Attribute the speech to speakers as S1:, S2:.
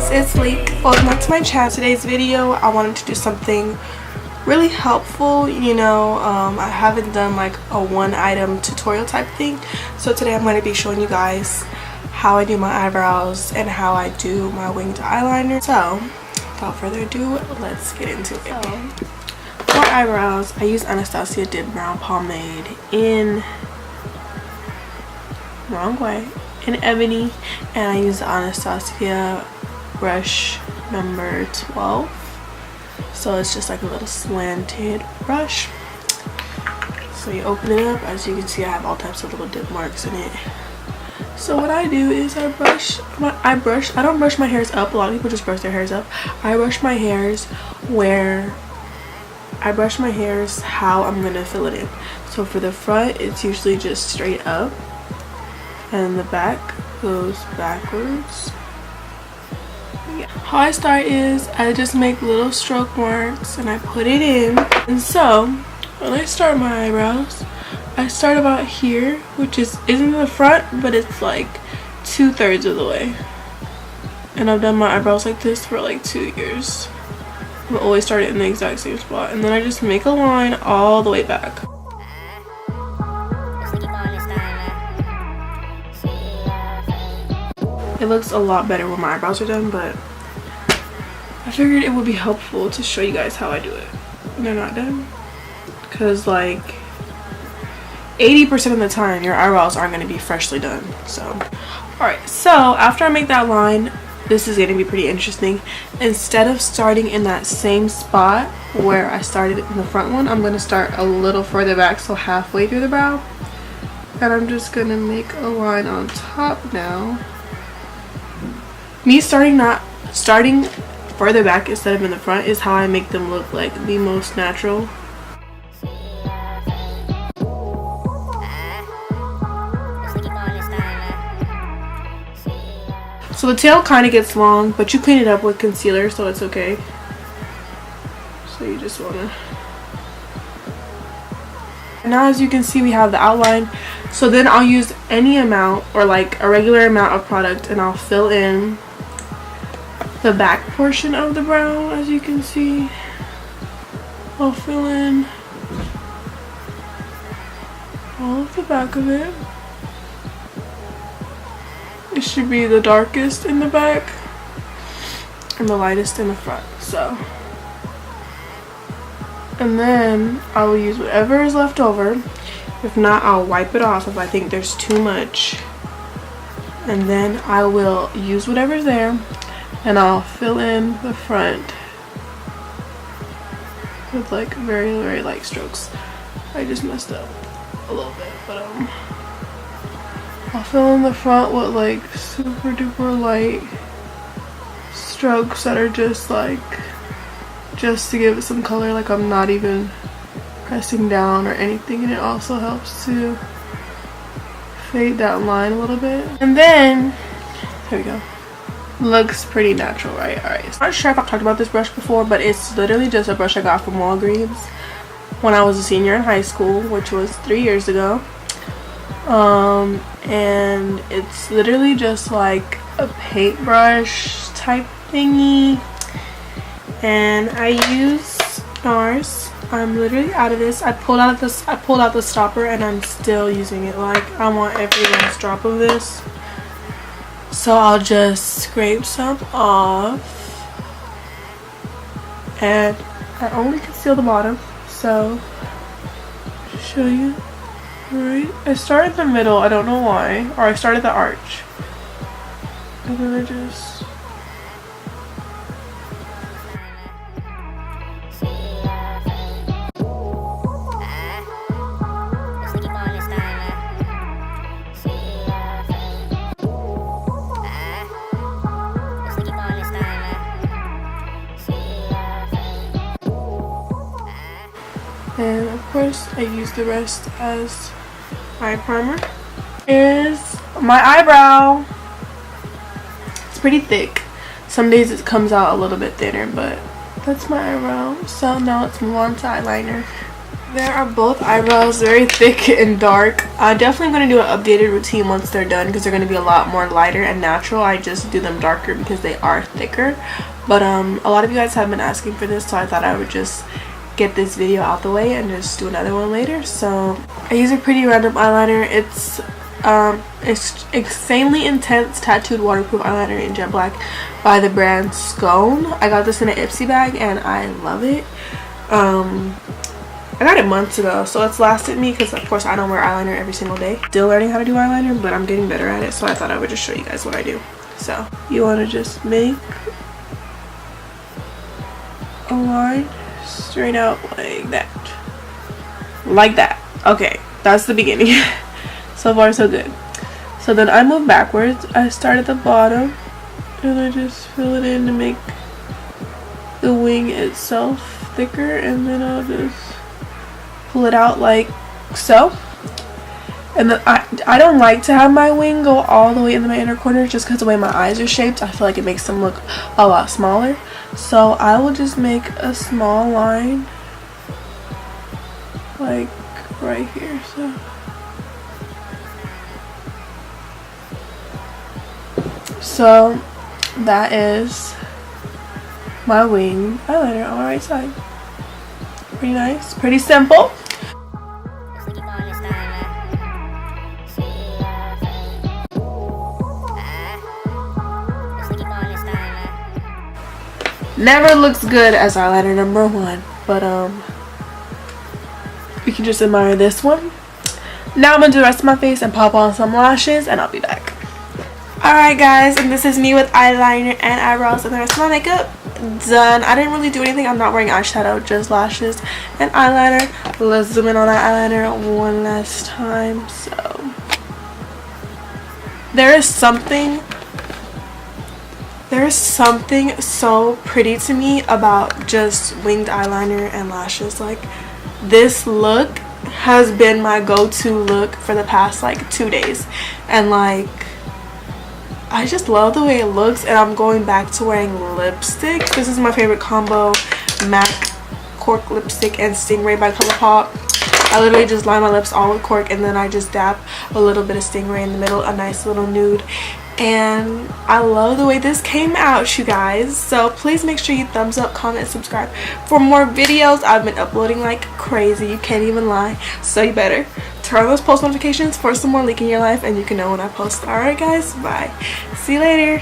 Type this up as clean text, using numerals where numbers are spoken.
S1: guys, it's Lee. Welcome back to my channel. Today's video, I wanted to do something really helpful. I haven't done like a one item tutorial type thing, so today I'm going to be showing you guys how I do my eyebrows and how I do my winged eyeliner. So without further ado, let's get into it. So, for eyebrows, I use Anastasia Dipbrow pomade in in ebony, and I use the Anastasia brush number 12, so it's just like a little slanted brush. So you open it up, as you can see I have all types of little dip marks in it. So what I do is I don't brush my hairs up. A lot of people just brush their hairs up. I brush my hairs how I'm gonna fill it in. So for the front, it's usually just straight up, and the back goes backwards. Yeah. How I start is I just make little stroke marks and I put it in. And so when I start my eyebrows, I start about here, which isn't the front, but it's like 2/3 of the way. And I've done my eyebrows like this for like 2 years. I've always started in the exact same spot, and then I just make a line all the way back. It looks a lot better when my eyebrows are done, but I figured it would be helpful to show you guys how I do it when they're not done, because like 80% of the time your eyebrows aren't going to be freshly done. So alright, so after I make that line, this is going to be pretty interesting. Instead of starting in that same spot where I started in the front one, I'm going to start a little further back, so halfway through the brow, and I'm just going to make a line on top now. Me starting further back instead of in the front is how I make them look like the most natural. So the tail kind of gets long, but you clean it up with concealer, so it's okay. So you just want to... Now as you can see, we have the outline. So then I'll use any amount, or like a regular amount of product, and I'll fill in the back portion of the brow. As you can see, I'll fill in all of the back of it. It should be the darkest in the back and the lightest in the front. So, and then I will use whatever is left over. If not, I'll wipe it off if I think there's too much, and then I will use whatever's there, and I'll fill in the front with like very, very light strokes. I just messed up a little bit, but I'll fill in the front with like super duper light strokes that are just to give it some color. Like I'm not even pressing down or anything, and it also helps to fade that line a little bit. And then there we go. Looks pretty natural, right? Alright, so I'm not sure if I've talked about this brush before, but it's literally just a brush I got from Walgreens when I was a senior in high school, which was 3 years ago. And it's literally just like a paintbrush type thingy, and I use Nars. I'm literally out of this. I pulled out the stopper, and I'm still using it. Like, I want every last drop of this. So I'll just scrape some off, and I only conceal the bottom. So to show you, right? I start in the middle. I don't know why, or I start at the arch, and then I just. And of course I use the rest as eye primer. Here's my eyebrow. It's pretty thick. Some days it comes out a little bit thinner, but that's my eyebrow. So now let's move on to eyeliner. There are both eyebrows, very thick and dark. I'm definitely going to do an updated routine once they're done because they're going to be a lot more lighter and natural. I just do them darker because they are thicker. But a lot of you guys have been asking for this, so I thought I would just get this video out the way and just do another one later. So I use a pretty random eyeliner. It's insanely intense tattooed waterproof eyeliner in jet black by the brand Skone. I got this in an Ipsy bag and I love it. I got it months ago, so it's lasted me because of course I don't wear eyeliner every single day. Still learning how to do eyeliner, but I'm getting better at it, so I thought I would just show you guys what I do. So you want to just make a line straight out like that. Okay, that's the beginning. So far so good. So then I move backwards. I start at the bottom and I just fill it in to make the wing itself thicker, and then I'll just pull it out like so. And then I don't like to have my wing go all the way into my inner corner just because the way my eyes are shaped. I feel like it makes them look a lot smaller. So I will just make a small line like right here. So that is my wing eyeliner on my right side. Pretty nice, pretty simple. Never looks good as eyeliner number 1, but you can just admire this one. Now I'm gonna do the rest of my face and pop on some lashes, and I'll be back. Alright guys, and this is me with eyeliner and eyebrows and the rest of my makeup done. I didn't really do anything. I'm not wearing eyeshadow, just lashes and eyeliner. Let's zoom in on that eyeliner one last time. So there is something so pretty to me about just winged eyeliner and lashes. Like, this look has been my go-to look for the past like 2 days, and like I just love the way it looks, and I'm going back to wearing lipstick. This is my favorite combo, MAC Cork Lipstick and Stingray by ColourPop. I literally just line my lips all with cork, and then I just dab a little bit of Stingray in the middle, a nice little nude. And I love the way this came out, you guys. So please make sure you thumbs up, comment, subscribe for more videos. I've been uploading like crazy, you can't even lie. So you better turn on those post notifications for some more leak in your life, and you can know when I post. Alright guys, bye. See you later.